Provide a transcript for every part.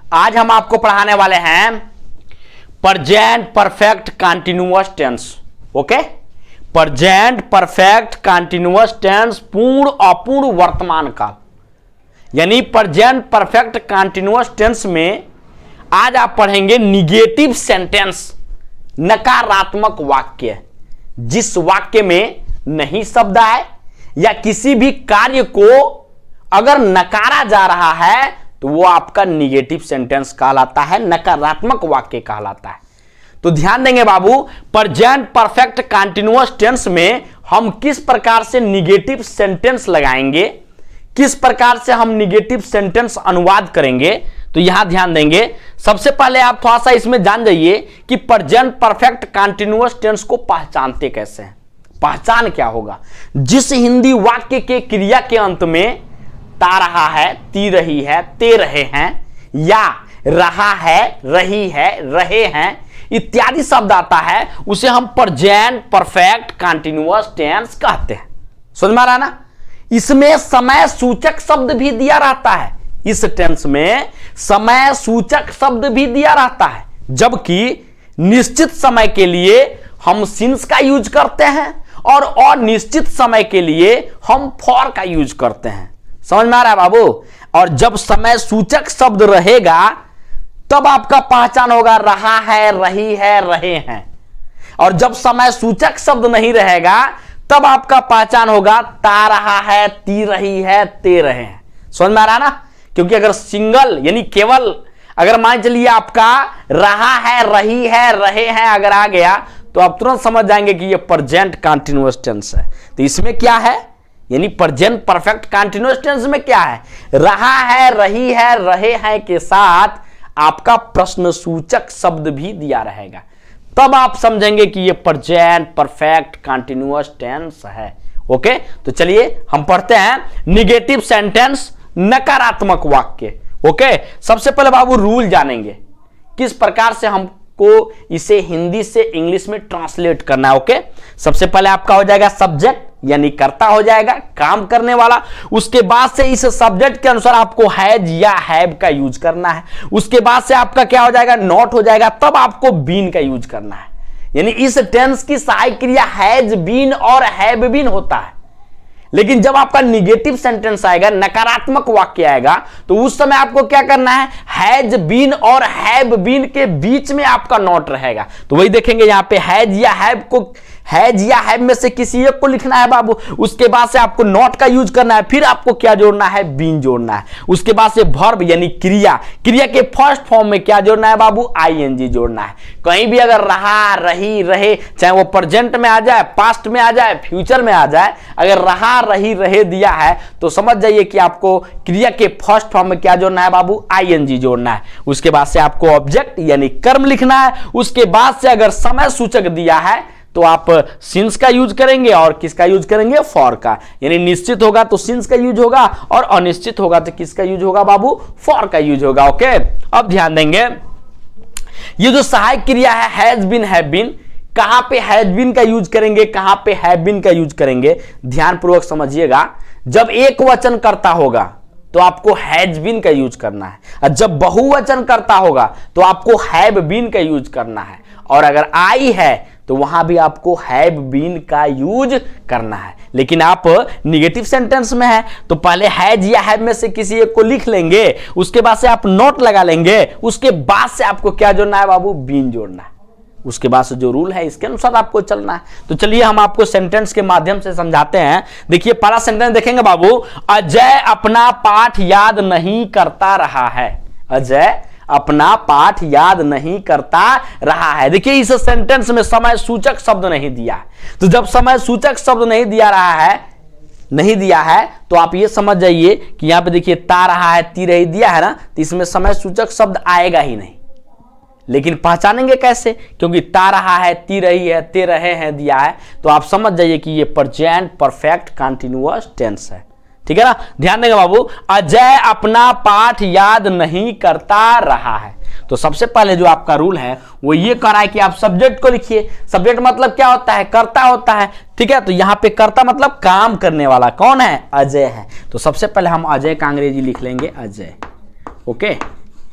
आज हम आपको पढ़ाने वाले हैं present perfect continuous tense. Okay, present perfect continuous tense पूर्ण अपूर्ण वर्तमान काल, यानी प्रेजेंट परफेक्ट कंटीन्यूअस टेंस में आज आप पढ़ेंगे निगेटिव सेंटेंस, नकारात्मक वाक्य। जिस वाक्य में नहीं शब्द आए या किसी भी कार्य को अगर नकारा जा रहा है तो वो आपका निगेटिव सेंटेंस कहलाता है, नकारात्मक वाक्य कहलाता है। तो ध्यान देंगे बाबू, प्रेजेंट परफेक्ट कंटीन्यूअस टेंस में हम किस प्रकार से निगेटिव सेंटेंस लगाएंगे, किस प्रकार से हम निगेटिव सेंटेंस अनुवाद करेंगे, तो यहां ध्यान देंगे। सबसे पहले आप थोड़ा सा इसमें जान जाइए कि प्रेजेंट परफेक्ट कंटीन्यूअस टेंस को पहचानते कैसे हैं। पहचान क्या होगा? जिस हिंदी वाक्य के क्रिया के अंत में ता रहा है, ती रही है, ते रहे हैं, या रहा है, रही है, रहे हैं इत्यादि शब्द आता है, उसे हम प्रेजेंट परफेक्ट कंटीन्यूअस टेंस कहते हैं। समझ में आ रहा ना? इसमें समय सूचक शब्द भी दिया रहता है। इस टेंस में समय सूचक शब्द भी दिया रहता है, जबकि निश्चित समय के लिए हम सिंस का यूज करते हैं और अनिश्चित समय के लिए हम फॉर का यूज करते हैं। समझ में आ रहा है बाबू? और जब समय सूचक शब्द रहेगा तब आपका पहचान होगा रहा है, रही है, रहे हैं। और जब समय सूचक शब्द नहीं रहेगा तब आपका पहचान होगा ता रहा है, ती रही है, ते रहे हैं। समझ में आ रहा ना? क्योंकि अगर सिंगल यानी केवल अगर मान चलिए आपका रहा है, रही है, रहे हैं अगर आ गया तो आप तुरंत समझ जाएंगे कि ये प्रेजेंट कंटीन्यूअस टेंस है। तो इसमें क्या है, यानी प्रेजेंट परफेक्ट कंटीन्यूअस टेंस में क्या है? रहा है, रही है, रहे हैं के साथ आपका प्रश्न सूचक शब्द भी दिया रहेगा, तब आप समझेंगे कि ये प्रेजेंट परफेक्ट कंटीन्यूअस टेंस है। ओके, तो चलिए हम पढ़ते हैं निगेटिव सेंटेंस, नकारात्मक वाक्य। ओके, सबसे पहले बाबू रूल जानेंगे किस प्रकार से हमको इसे हिंदी से इंग्लिश में ट्रांसलेट करना है। ओके, सबसे पहले आपका हो जाएगा सब्जेक्ट, यानी कर्ता हो जाएगा, काम करने वाला। उसके बाद से इस सब्जेक्ट के अनुसार आपको हैज या हैव का यूज करना है। उसके बाद से आपका क्या हो जाएगा? नॉट हो जाएगा, तब आपको बीन का यूज करना है। यानी इस टेंस की सहायक क्रिया हैज बीन और हैव बीन होता है। लेकिन जब आपका निगेटिव सेंटेंस आएगा, नकारात्मक वाक्य आएगा, तो उस समय आपको क्या करना है? हैज बीन और हैव बीन के बीच में आपका नॉट रहेगा। तो वही देखेंगे यहां पे हैज या हैव को, हैज या हैव में से किसी एक को लिखना है बाबू। उसके बाद से आपको नॉट का यूज करना है, फिर आपको क्या जोड़ना है? बीन जोड़ना है। उसके बाद से वर्ब यानी क्रिया, क्रिया के फर्स्ट फॉर्म में क्या जोड़ना है बाबू? आईएनजी जोड़ना है। कहीं भी अगर रहा, रही, रहे, चाहे वो प्रेजेंट में आ जाए, पास्ट में आ जाए, फ्यूचर में आ जाए, अगर रहा, रही, रहे दिया है तो समझ जाइए कि आपको क्रिया के फर्स्ट फॉर्म में क्या जोड़ना है बाबू? आईएनजी जोड़ना है। उसके बाद से आपको ऑब्जेक्ट यानी कर्म लिखना है। उसके बाद से अगर समय सूचक दिया है तो आप सिंस का यूज करेंगे और किसका यूज करेंगे? फॉर का। यानी निश्चित होगा तो सिंस का यूज होगा और अनिश्चित होगा तो किसका यूज होगा बाबू? फॉर का यूज होगा। ओके, अब ध्यान देंगे ये जो सहायक क्रिया है हैज बीन, हैव बीन, कहां पे हैज बीन का यूज करेंगे, कहां पे हैव बीन का यूज करेंगे, ध्यान पूर्वक समझिएगा। जब एक वचन करता होगा तो आपको हैज बीन का यूज करना है, और जब बहुवचन करता होगा तो आपको हैव बीन का यूज करना है, और अगर आई है तो वहां भी आपको हैव बीन का यूज करना है। लेकिन आप निगेटिव सेंटेंस में है तो पहले हैज या हैव में से किसी एक को लिख लेंगे, उसके बाद से आप नोट लगा लेंगे, उसके बाद से आपको क्या जोड़ना है बाबू? बीन जोड़ना है। उसके बाद से जो रूल है इसके अनुसार आपको चलना है। तो चलिए हम आपको सेंटेंस के माध्यम से समझाते हैं। देखिए पहला सेंटेंस देखेंगे बाबू, अजय अपना पाठ याद नहीं करता रहा है। अजय अपना पाठ याद नहीं करता रहा है। देखिए इस सेंटेंस में समय सूचक शब्द नहीं दिया है, तो जब समय सूचक शब्द नहीं दिया है तो आप ये समझ जाइए कि यहां पे देखिए ता रहा है, ती रही दिया है ना, तो इसमें समय सूचक शब्द आएगा ही नहीं। लेकिन पहचानेंगे कैसे? क्योंकि ता रहा है, ती रही है, ते रहे हैं दिया है, तो आप समझ जाइए कि ये प्रेजेंट परफेक्ट कंटीन्यूअस टेंस है। ठीक है ना? ध्यान देंगे बाबू, अजय अपना पाठ याद नहीं करता रहा है। तो सबसे पहले जो आपका रूल है वो ये कह रहा है कि आप सब्जेक्ट को लिखिए। सब्जेक्ट मतलब क्या होता है? कर्ता होता है। ठीक है, तो यहां पे कर्ता मतलब काम करने वाला कौन है? अजय है। तो सबसे पहले हम अजय का अंग्रेजी लिख लेंगे, अजय। ओके,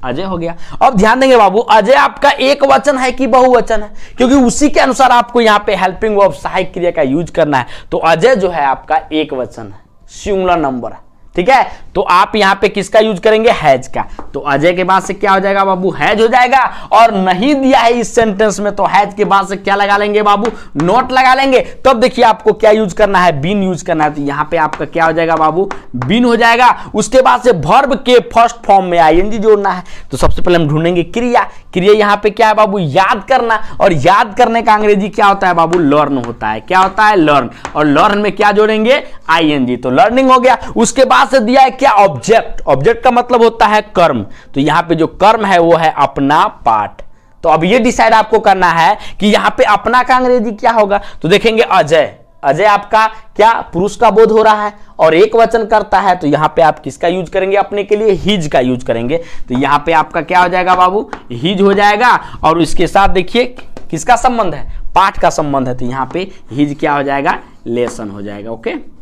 अजय हो गया। अब ध्यान देंगे बाबू, अजय आपका एक वचन है कि बहुवचन है, क्योंकि उसी के अनुसार आपको यहां पे हेल्पिंग वर्ब सहायक क्रिया का यूज करना है। तो अजय जो है आपका एक वचन है, सिंगुलर नंबर है, ठीक है। तो आप यहां पे किसका यूज करेंगे, हैज का। तो अजय के बाद से क्या हो जाएगा बाबू, हैज हो जाएगा। और नहीं दिया है इस सेंटेंस में तो हैज के बाद से क्या लगा लेंगे बाबू, नॉट लगा लेंगे। तब देखिए आपको क्या यूज करना है, बीन यूज करना है। तो यहां पे आपका क्या हो जाएगा बाबू, बीन हो जाएगा। उसके बाद से वर्ब के फर्स्ट फॉर्म में आईएनजी जोड़ना है। तो सबसे पहले हम ढूंढेंगे क्रिया। क्रिया यहां पे क्या है बाबू, याद करना। और याद करने का अंग्रेजी क्या होता है बाबू, लर्न होता है। क्या होता है, लर्न। और लर्न में क्या जोड़ेंगे, आईएनजी। तो लर्निंग हो गया। उसके बाद से दिया है क्या, ऑब्जेक्ट। ऑब्जेक्ट का मतलब होता है कर्म। तो यहां पे जो कर्म है वो है अपना, पाठ। तो अब ये डिसाइड आपको करना है कि यहां पे अपना का अंग्रेजी क्या होगा। तो देखेंगे अजय, अजय आपका क्या, पुरुष का बोध हो रहा है और एक वचन करता है। तो यहां पे आप किसका यूज करेंगे, अपने के लिए हिज का यूज करेंगे। तो यहां पे आपका क्या हो जाएगा बाबू, हिज हो जाएगा। और इसके साथ देखिए किसका संबंध है, पाठ का संबंध है। तो यहां पे हिज क्या हो जाएगा, लेसन हो जाएगा। Okay,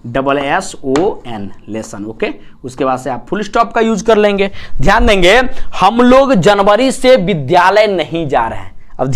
LESSON, lesson. ओके, उसके बाद से आप फुल स्टॉप का यूज कर लेंगे। ध्यान देंगे, हम लोग जनवरी से विद्यालय नहीं जा रहे हैं। अब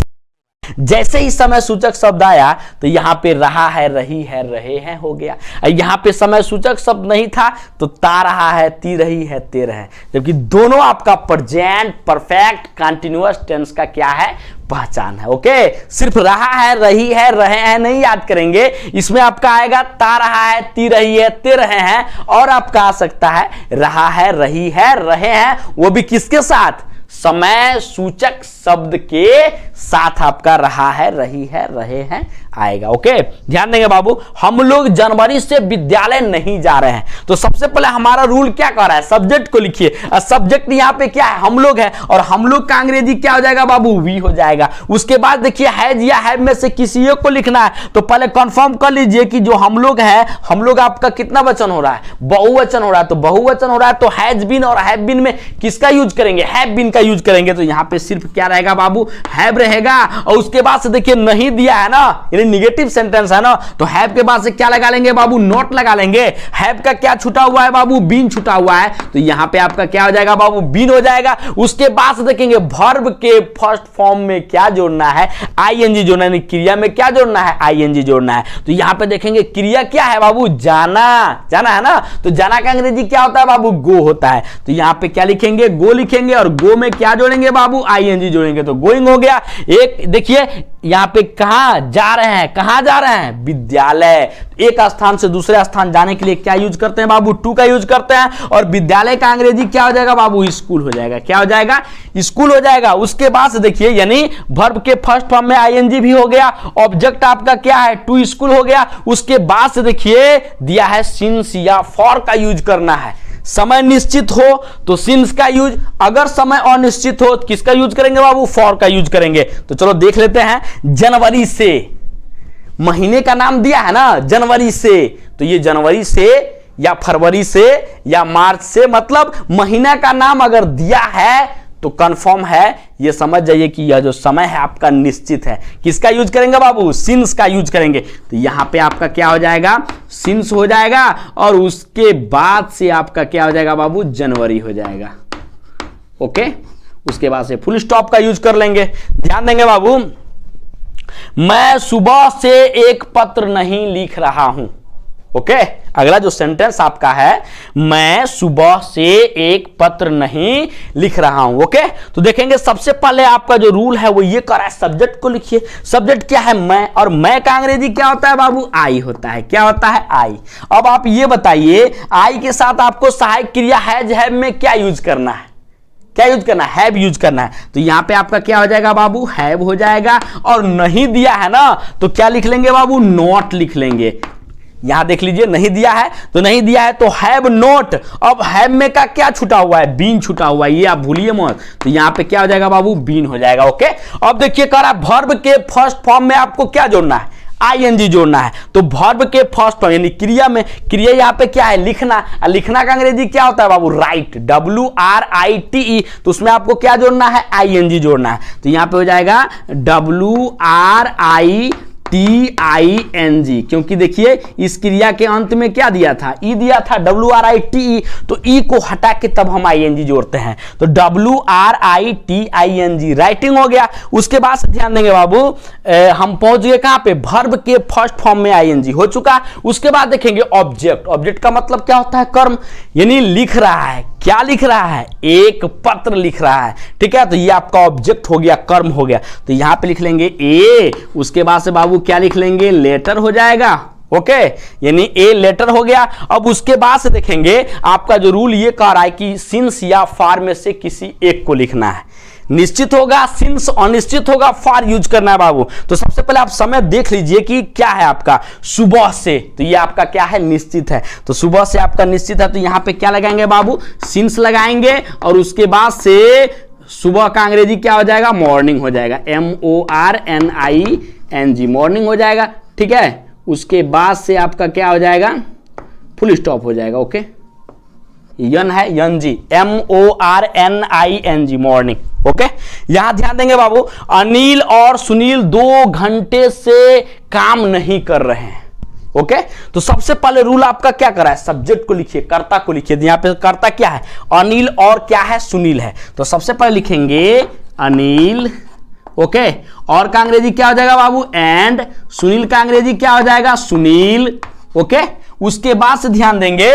जैसे ही समय सूचक शब्द आया तो यहां पे रहा है, रही है, रहे हैं हो गया। यहां पे समय सूचक शब्द नहीं था तो ता रहा है, ती रही है, ते रहे। जबकि दोनों आपका प्रेजेंट परफेक्ट कंटीन्यूअस टेंस का क्या है, पहचान है। ओके, सिर्फ रहा है, रही है, रहे हैं नहीं याद करेंगे। इसमें आपका आएगा ता रहा है, ती रही है, ते रहे हैं। और आपका आ सकता है रहा है, रही है, रहे हैं, वो भी किसके साथ, समय सूचक शब्द के साथ आपका रहा है, रही है, रहे हैं आएगा। ओके, ध्यान देंगे बाबू, हम लोग जनवरी से विद्यालय नहीं जा रहे हैं। तो सबसे पहले हमारा रूल क्या कर रहा है, सब्जेक्ट को लिखिए। सब्जेक्ट यहां पे क्या है, हम लोग है। और हम लोग का अंग्रेजी क्या हो जाएगा बाबू, वी हो जाएगा। उसके बाद देखिए हैज या हैव में से किसी एक को लिखना है। तो पहले कंफर्म कर लीजिए कि जो हम लोग है, हम लोग आपका कितना वचन हो रहा है, बहुवचन हो रहा है। तो बहुवचन हो रहा है तो हैज बीन और हैव बीन में किसका यूज करेंगे, हैव बीन का यूज करेंगे। तो यहां पे सिर्फ क्या रहेगा बाबू, हैव रहेगा। और उसके बाद से देखिए नहीं दिया है ना, निगेटिव सेंटेंस है ना, तो हैव के बाद से क्या लगा लेंगे बाबू, नॉट लगा लेंगे। हैव का क्या छुटा हुआ है बाबू, बीन छुटा हुआ है। तो यहां पे आपका क्या हो जाएगा बाबू, बीन हो जाएगा। उसके बाद से देखेंगे वर्ब के फर्स्ट फॉर्म में क्या जोड़ना है, आईएनजी जोड़ना है। क्रिया में क्या जोड़ना है, आईएनजी जोड़ना है। तो यहां पे देखेंगे क्रिया क्या है बाबू, जाना। जाना है ना, तो जाना का अंग्रेजी क्या होता है बाबू, गो होता है। तो यहां पे क्या लिखेंगे, गो लिखेंगे। और गो में क्या जोड़ेंगे बाबू, आईएनजी जोड़ेंगे। तो गोइंग हो गया। एक देखिए यहां पे कहां जा रहे हैं, कहां जा रहे हैं, विद्यालय। एक स्थान से दूसरे स्थान जाने के लिए क्या यूज करते हैं बाबू, टू का यूज करते हैं। और विद्यालय का अंग्रेजी क्या हो जाएगा बाबू, स्कूल हो जाएगा। क्या हो जाएगा, स्कूल हो जाएगा। उसके बाद से देखिए यानी वर्ब के फर्स्ट फॉर्म में आईएनजी भी हो गया। ऑब्जेक्ट आपका क्या है, टू स्कूल हो गया। उसके बाद से देखिए दिया है सिंस या फॉर का यूज करना है। समय निश्चित हो तो सिंस का यूज, अगर समय अनिश्चित हो तो किसका यूज करेंगे बाबू, फॉर का यूज करेंगे। तो चलो देख लेते हैं। जनवरी से, महीने का नाम दिया है ना जनवरी से, तो ये जनवरी से या फरवरी से या मार्च से, मतलब महीना का नाम अगर दिया है तो कंफर्म है, ये समझ जाइए कि यह जो समय है आपका निश्चित है। किसका यूज करेंगे बाबू, सिंस का यूज करेंगे। तो यहां पे आपका क्या हो जाएगा, सिंस हो जाएगा। और उसके बाद से आपका क्या हो जाएगा बाबू, जनवरी हो जाएगा। ओके, उसके बाद से फुल स्टॉप का यूज कर लेंगे। ध्यान देंगे बाबू, मैं सुबह से एक पत्र नहीं लिख रहा हूं। ओके, अगला जो सेंटेंस आपका है, मैं सुबह से एक पत्र नहीं लिख रहा हूं। ओके, तो देखेंगे सबसे पहले आपका जो रूल है वो ये कर रहा है, सब्जेक्ट को लिखिए। सब्जेक्ट क्या है, मैं। और मैं का अंग्रेजी क्या होता है बाबू, आई होता है। क्या होता है, आई। अब आप ये बताइए, आई के साथ आपको सहायक क्रिया हैज हैव में क्या यूज करना है, क्या यूज करना है, हैव यूज करना है। तो यहां पे आपका क्या हो जाएगा बाबू, हैव हो जाएगा। और नहीं दिया है ना तो क्या लिख लेंगे बाबू, नॉट लिख लेंगे। यहां देख लीजिए नहीं दिया है तो नहीं दिया है तो हैव नॉट। अब हैव में का क्या छुटा हुआ है, बीन छुटा हुआ है, ये आप भूलिए मत। तो यहां पे क्या हो जाएगा बाबू, बीन हो जाएगा। ओके, अब देखिए कह रहा है वर्ब के फर्स्ट फॉर्म में आपको क्या जोड़ना है, आईएनजी जोड़ना है। तो वर्ब के फर्स्ट फॉर्म यानी क्रिया में, क्रिया यहाँ पे क्या है, लिखना। लिखना का अंग्रेजी क्या होता है बाबू, राइट, WRITE। तो उसमें आपको क्या जोड़ना है, आईएनजी जोड़ना है। तो यहाँ पे हो जाएगा WRITE। TING, क्योंकि देखिए इस क्रिया के अंत में क्या दिया था, ई दिया था, WRITE, तो ई को हटा के तब हम ING जोड़ते हैं, तो WRITING राइटिंग हो गया। उसके बाद से ध्यान देंगे बाबू, हम पहुंच गए कहां पे, वर्ब के फर्स्ट फॉर्म में ING हो चुका। उसके बाद देखेंगे ऑब्जेक्ट, ऑब्जेक्ट का मतलब क्या होता है, कर्म, यानी लिख रहा है, क्या लिख रहा है, एक पत्र लिख रहा है, ठीक है, तो ये आपका ऑब्जेक्ट हो गया, कर्म हो गया, तो यहां पे लिख लेंगे ए, उसके बाद से बाबू क्या लिख लेंगे, लेटर हो जाएगा, ओके, यानी ए लेटर हो गया। अब उसके बाद से देखेंगे आपका जो रूल ये कह रहा है कि सिंस या फार में से किसी एक को लिखना है, निश्चित होगा सिंस, अनिश्चित होगा फार यूज करना है बाबू। तो सबसे पहले आप समय देख लीजिए कि क्या है आपका, सुबह से, तो ये आपका क्या है, निश्चित है, तो सुबह से आपका निश्चित है, तो यहां पे क्या लगाएंगे बाबू, सिंस लगाएंगे, और उसके बाद से सुबह का अंग्रेजी क्या हो जाएगा, मॉर्निंग हो जाएगा, MORNING, मॉर्निंग हो जाएगा, ठीक है। उसके बाद से आपका क्या हो जाएगा, फुल स्टॉप हो जाएगा, ओके, यन है, YNG, MORNING, मॉर्निंग, ओके। यहां ध्यान देंगे बाबू, अनिल और सुनील 2 घंटे से काम नहीं कर रहे हैं, ओके। तो सबसे पहले रूल आपका क्या करा है, सब्जेक्ट को लिखिए, कर्ता को लिखिए, यहां पे कर्ता क्या है, अनिल और क्या है, सुनील है, तो सबसे पहले लिखेंगे अनिल, ओके, और का अंग्रेजी क्या हो जाएगा बाबू, एंड, सुनील का अंग्रेजी क्या हो जाएगा, सुनील, ओके। उसके बाद से ध्यान देंगे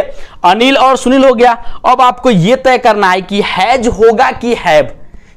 अनिल और सुनील हो गया। अब आपको यह तय करना है कि हैज होगा कि हैव,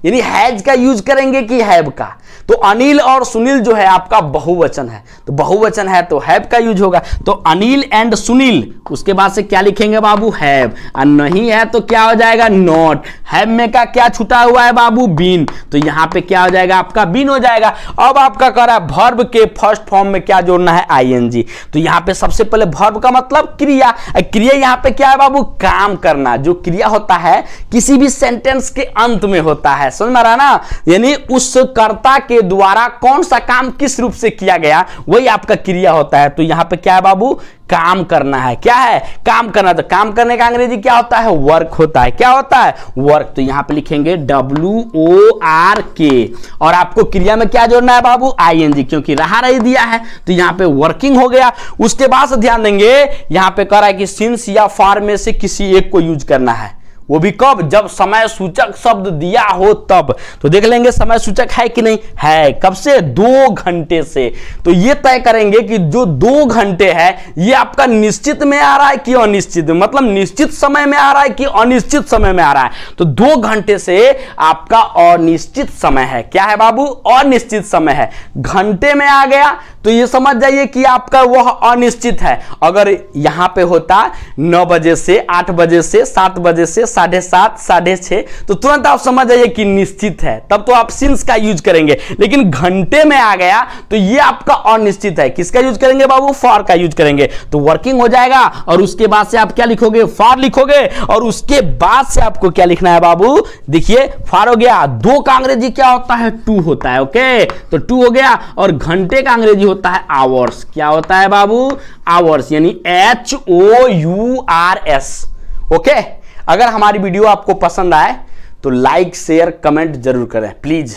यानी हैज का यूज करेंगे कि हैव का, तो अनिल और सुनील जो है आपका बहुवचन है, तो बहुवचन है तो हैव का यूज होगा, तो अनिल एंड सुनील, उसके बाद से क्या लिखेंगे बाबू, हैव, और नहीं है तो क्या हो जाएगा, नॉट, हैव में का क्या छुटा हुआ है बाबू, बीन, तो यहां पे क्या हो जाएगा आपका, बीन हो जाएगा। अब आपका कह रहा है वर्ब के फर्स्ट फॉर्म में क्या जोड़ना है, ING, तो यहां पे सबसे पहले वर्ब का मतलब क्रिया, क्रिया यहां पे क्या है बाबू, काम करना, जो क्रिया होता है किसी भी सेंटेंस के अंत में होता है, समझ में आ रहा ना, यानी उस कर्ता के द्वारा कौन सा काम किस रूप से किया गया वही आपका क्रिया होता है। तो यहां पे क्या है बाबू, काम करना है, क्या है, काम करना, तो काम करने का अंग्रेजी क्या होता है, वर्क होता है, क्या होता है, वर्क, तो यहां पे लिखेंगे WORK, और आपको क्रिया में क्या जोड़ना है बाबू, ING, क्योंकि रहा रही दिया है, तो यहां पे वर्किंग हो गया। उसके बाद से ध्यान देंगे यहां पे कह रहा है कि सिंस या फार में से किसी एक को यूज करना है, वो भी कब, जब समय सूचक शब्द दिया हो तब, तो देख लेंगे समय सूचक है कि नहीं है, कब से, 2 घंटे से, तो ये तय करेंगे कि जो 2 घंटे है ये आपका निश्चित में आ रहा है कि अनिश्चित, मतलब निश्चित समय में आ रहा है कि अनिश्चित समय में आ रहा है, तो 2 घंटे से आपका अनिश्चित समय है, क्या है बाबू, अनिश्चित समय है, घंटे में आ गया तो ये समझ जाइए कि आपका वह अनिश्चित है। अगर यहां पे होता 9 बजे से, 8 बजे से, 7 बजे से, 7:30, 6:30, तो तुरंत आप समझ जाइए कि निश्चित है, तब तो आप सिंस का यूज करेंगे, लेकिन घंटे में आ गया तो ये आपका अनिश्चित है, किसका यूज करेंगे बाबू, फॉर का यूज करेंगे, तो वर्किंग हो जाएगा, और उसके बाद से आप क्या लिखोगे, फॉर लिखोगे, और उसके बाद से आपको क्या लिखना है बाबू, देखिए फॉर हो गया, 2 का अंग्रेजी क्या होता है, 2 होता है, ओके, तो 2 हो गया, और घंटे का अंग्रेजी होता है आवर्स, क्या होता है बाबू, आवर्स, यानी HOURS, ओके। अगर हमारी वीडियो आपको पसंद आए तो लाइक शेयर कमेंट जरूर करें प्लीज।